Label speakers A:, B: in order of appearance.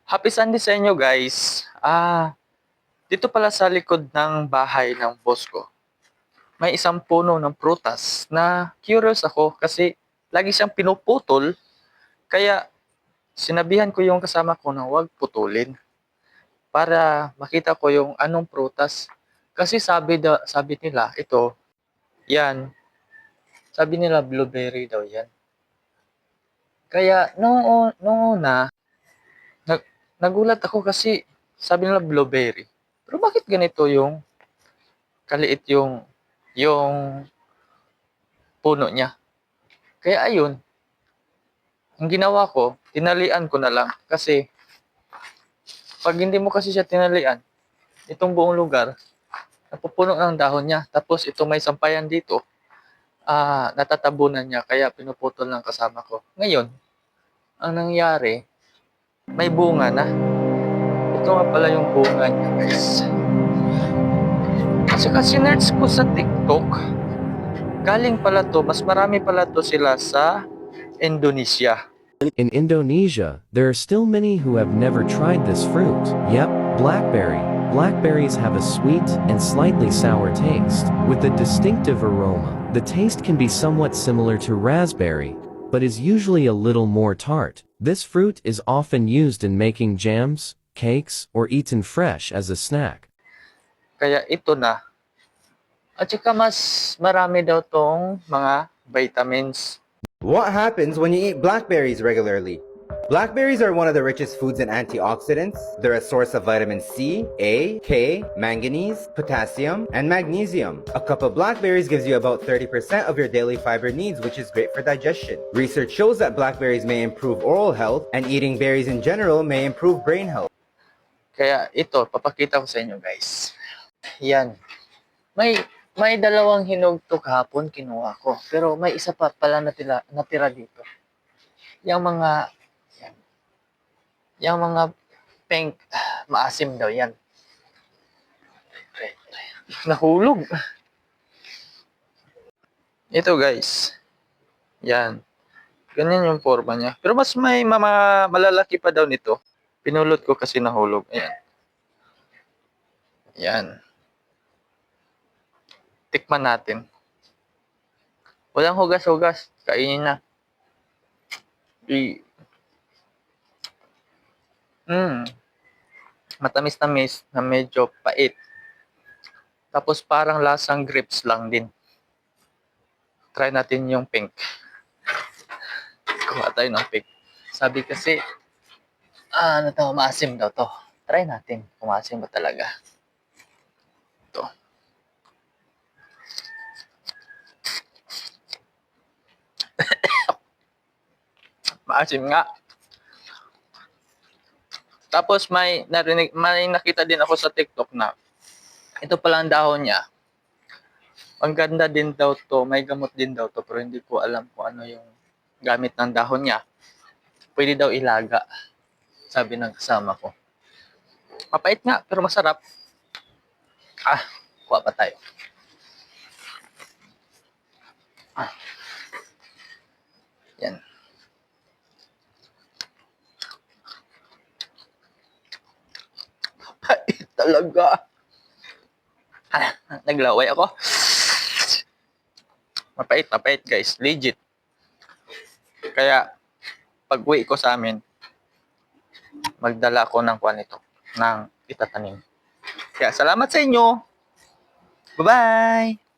A: Happy Sunday sa inyo guys. Dito pala sa likod ng bahay ng boss ko, may isang puno ng prutas na curious ako kasi lagi siyang pinuputol. Kaya sinabihan ko yung kasama ko na huwag putulin para makita ko yung anong prutas. Kasi sabi nila ito, yan, sabi nila blueberry daw yan. Kaya noong una, nag, nagulat ako kasi sabi nila blueberry. Pero bakit ganito yung kaliit yung puno niya? Kaya ayun, ang ginawa ko, tinalian ko na lang kasi pag hindi mo kasi siya tinalian, itong buong lugar napupuno ng dahon niya. Tapos ito may sampayan dito, natatabunan niya kaya pinuputol ng kasama ko. Ngayon, ang nangyari, may bunga na. Ito nga pala yung bunga niya, guys. At saka sinerch ko sa TikTok, galing pala to, mas marami pala to sila sa Indonesia.
B: In Indonesia, there are still many who have never tried this fruit. Yep, blackberry. Blackberries have a sweet and slightly sour taste, with a distinctive aroma. The taste can be somewhat similar to raspberry, but is usually a little more tart. This fruit is often used in making jams, cakes, or eaten fresh as a snack.
A: Kaya ito na. At saka mas marami daw tong mga vitamins.
C: What happens when you eat blackberries regularly? Blackberries are one of the richest foods in antioxidants. They're a source of vitamin C, A, K, manganese, potassium, and magnesium. A cup of blackberries gives you about 30% of your daily fiber needs, which is great for digestion. Research shows that blackberries may improve oral health, and eating berries in general may improve brain health.
A: Kaya ito, papakita ko sa inyo guys. Yan. May dalawang hinog to kahapon kinuha ko. Pero may isa pa pala natira dito. Yung mga pink, maasim daw yan. Nahulog. Ito guys. Yan. Ganyan yung forma niya. Pero mas may malalaki pa daw nito. Pinulot ko kasi nahulog. Ayan. Yan. Tikman natin. Walang hugas-hugas. Kainin na. Matamis-tamis na medyo pait. Tapos parang lasang grapes lang din. Try natin yung pink. Kuha tayo ng pink. Sabi kasi, maasim daw to. Try natin kung maasim ba talaga. Ito. Maasim nga. Tapos may nakita din ako sa TikTok na ito pala ang dahon niya. Ang ganda din daw to, may gamot din daw to, pero hindi ko alam kung ano yung gamit ng dahon niya. Pwede daw ilaga, sabi ng kasama ko. Mapait nga, pero masarap. Kuha pa tayo. Yan. Mapait talaga. Naglaway ako. Mapait guys, legit. Kaya pag uwi ko sa amin, magdala ako ng nito, ng itatanim. Kaya salamat sa inyo. Bye-bye!